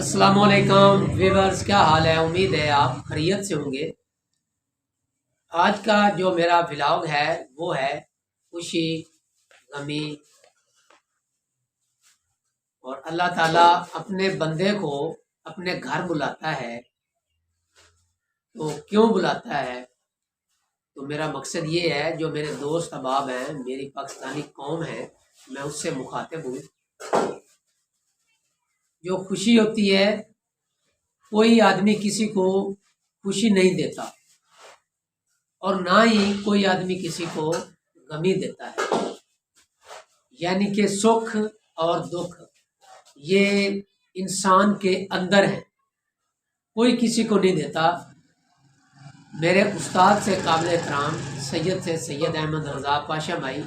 السلام علیکم ویورز، کیا حال ہے؟ امید ہے آپ خیریت سے ہوں گے۔ آج کا جو میرا ولاگ ہے وہ ہے خوشی، غمی، اور اللہ تعالیٰ اپنے بندے کو اپنے گھر بلاتا ہے تو کیوں بلاتا ہے؟ تو میرا مقصد یہ ہے، جو میرے دوست احباب ہیں، میری پاکستانی قوم ہے، میں اس سے مخاطب ہوں۔ جو خوشی ہوتی ہے، کوئی آدمی کسی کو خوشی نہیں دیتا اور نہ ہی کوئی آدمی کسی کو غمی دیتا ہے، یعنی کہ سکھ اور دکھ یہ انسان کے اندر ہے، کوئی کسی کو نہیں دیتا۔ میرے استاد سے قابل احترام سید احمد رضا پاشا بھائی،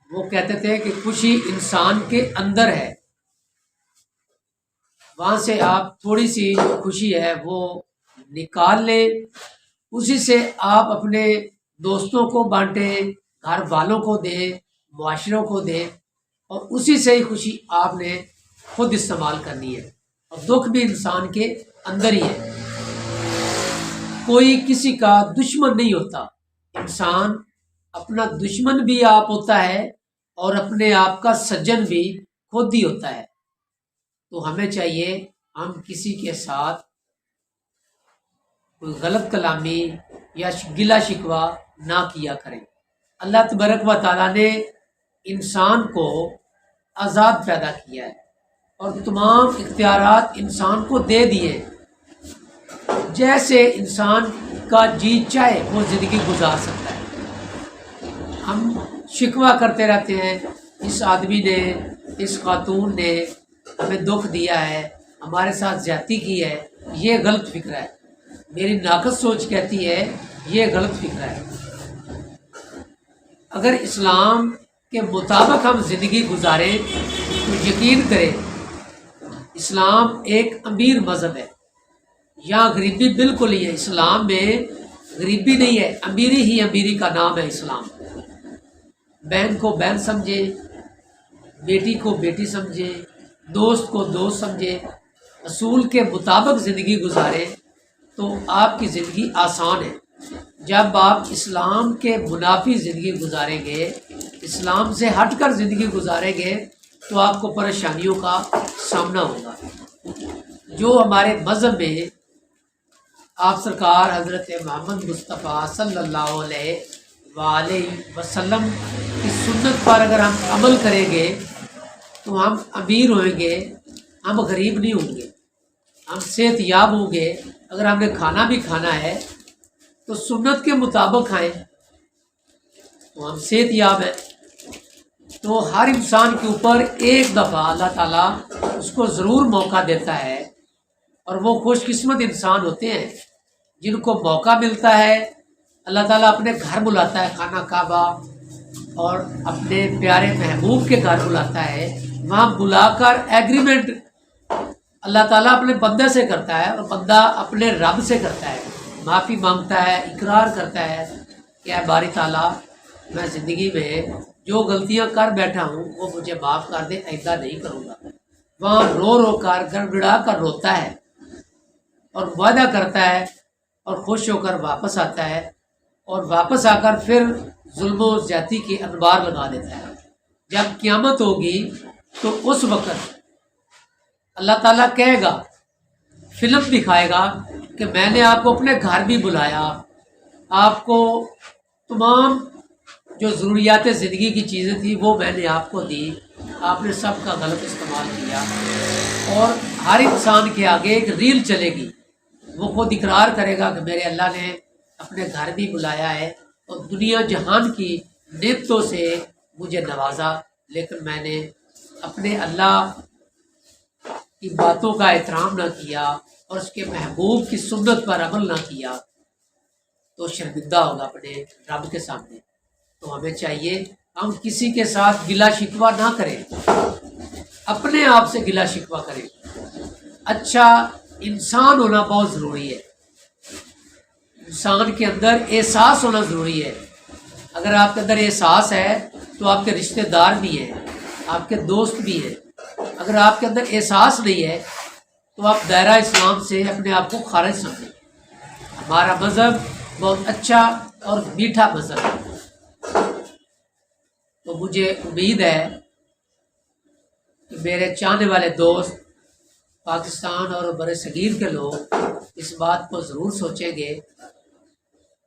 وہ کہتے تھے کہ خوشی انسان کے اندر ہے، وہاں سے آپ تھوڑی سی خوشی ہے وہ نکال لیں، اسی سے آپ اپنے دوستوں کو بانٹیں، گھر والوں کو دیں، معاشروں کو دیں، اور اسی سے ہی خوشی آپ نے خود استعمال کرنی ہے۔ اور دکھ بھی انسان کے اندر ہی ہے، کوئی کسی کا دشمن نہیں ہوتا، انسان اپنا دشمن بھی آپ ہوتا ہے اور اپنے آپ کا سجن بھی خود ہی ہوتا ہے۔ تو ہمیں چاہیے ہم کسی کے ساتھ کوئی غلط کلامی یا گلا شکوہ نہ کیا کریں۔ اللہ تبارک و تعالیٰ نے انسان کو آزاد پیدا کیا ہے اور تمام اختیارات انسان کو دے دیے، جیسے انسان کا جی چاہے وہ زندگی گزار سکتا ہے۔ ہم شکوہ کرتے رہتے ہیں، اس آدمی نے، اس خاتون نے ہمیں دکھ دیا ہے، ہمارے ساتھ زیادتی کی ہے، یہ غلط فکر ہے۔ میری ناقص سوچ کہتی ہے یہ غلط فکر ہے۔ اگر اسلام کے مطابق ہم زندگی گزاریں تو یقین کریں اسلام ایک امیر مذہب ہے، یہاں غریبی بالکل نہیں ہے۔ اسلام میں غریبی نہیں ہے، امیری ہی امیری کا نام ہے اسلام۔ بہن کو بہن سمجھے، بیٹی کو بیٹی سمجھے، دوست کو دوست سمجھے، اصول کے مطابق زندگی گزارے تو آپ کی زندگی آسان ہے۔ جب آپ اسلام کے منافی زندگی گزاریں گے، اسلام سے ہٹ کر زندگی گزاریں گے تو آپ کو پریشانیوں کا سامنا ہوگا۔ جو ہمارے مذہب میں آپ سرکار حضرت محمد مصطفیٰ صلی اللہ علیہ وآلہ وسلم کی سنت پر اگر ہم عمل کریں گے تو ہم امیر ہوئیں گے، ہم غریب نہیں ہوں گے، ہم صحت یاب ہوں گے۔ اگر ہم نے کھانا بھی کھانا ہے تو سنت کے مطابق کھائیں تو ہم صحت یاب ہیں۔ تو ہر انسان کے اوپر ایک دفعہ اللہ تعالیٰ اس کو ضرور موقع دیتا ہے، اور وہ خوش قسمت انسان ہوتے ہیں جن کو موقع ملتا ہے۔ اللہ تعالیٰ اپنے گھر بلاتا ہے، خانہ کعبہ، اور اپنے پیارے محبوب کے گھر بلاتا ہے، وہاں بلا کر ایگریمنٹ اللہ تعالیٰ اپنے بندے سے کرتا ہے اور بندہ اپنے رب سے کرتا ہے، معافی مانگتا ہے، اقرار کرتا ہے کہ اے باری تعالیٰ، میں زندگی میں جو غلطیاں کر بیٹھا ہوں وہ مجھے معاف کر دے، آئندہ نہیں کروں گا۔ وہاں رو رو کر گڑ گڑا کر روتا ہے اور وعدہ کرتا ہے اور خوش ہو کر واپس آتا ہے، اور واپس آ کر پھر ظلم و زیادتی کے انبار لگا دیتا ہے۔ جب قیامت ہوگی تو اس وقت اللہ تعالیٰ کہے گا، فلم دکھائے گا کہ میں نے آپ کو اپنے گھر بھی بلایا، آپ کو تمام جو ضروریات زندگی کی چیزیں تھیں وہ میں نے آپ کو دی، آپ نے سب کا غلط استعمال کیا۔ اور ہر انسان کے آگے ایک ریل چلے گی، وہ خود اقرار کرے گا کہ میرے اللہ نے اپنے گھر بھی بلایا ہے اور دنیا جہان کی نعمتوں سے مجھے نوازا، لیکن میں نے اپنے اللہ کی باتوں کا احترام نہ کیا اور اس کے محبوب کی سنت پر عمل نہ کیا، تو شرمندہ ہوگا اپنے رب کے سامنے۔ تو ہمیں چاہیے ہم کسی کے ساتھ گلا شکوہ نہ کریں، اپنے آپ سے گلا شکوہ کریں۔ اچھا انسان ہونا بہت ضروری ہے، انسان کے اندر احساس ہونا ضروری ہے۔ اگر آپ کے اندر احساس ہے تو آپ کے رشتہ دار بھی ہیں، آپ کے دوست بھی ہیں۔ اگر آپ کے اندر احساس نہیں ہے تو آپ دائرہ اسلام سے اپنے آپ کو خارج سمجھیں. ہمارا مذہب بہت اچھا اور میٹھا مذہب ہے. تو مجھے امید ہے کہ میرے چاہنے والے دوست پاکستان اور بر صغیر کے لوگ اس بات کو ضرور سوچیں گے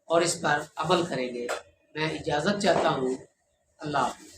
اور اس پر عمل کریں گے. میں اجازت چاہتا ہوں. اللہ حافظ.